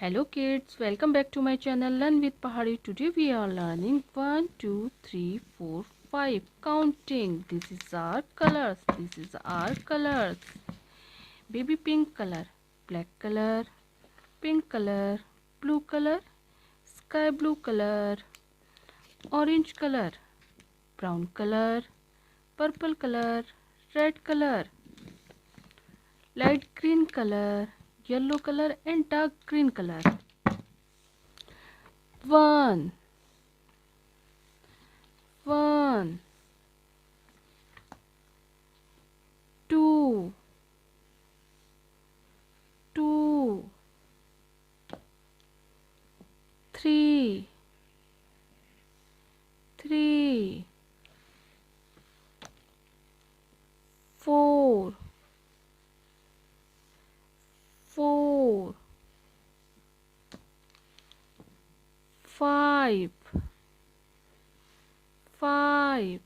Hello kids, welcome back to my channel Learn with Pahadi. Today we are learning 1, 2, 3, 4, 5 counting. This is our colors. This is our colors. Baby pink color, black color, pink color, blue color, sky blue color, orange color, brown color, purple color, red color, light green color, yellow color and dark green color. 1 1 2 2 3 3 4 4 5 5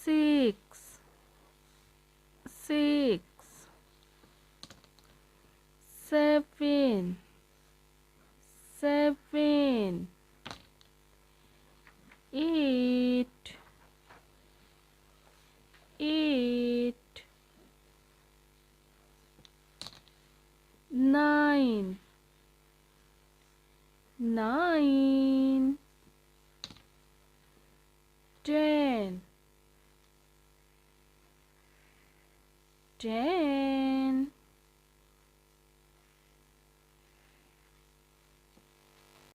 6 6 7 7 8 8 9 9 10 10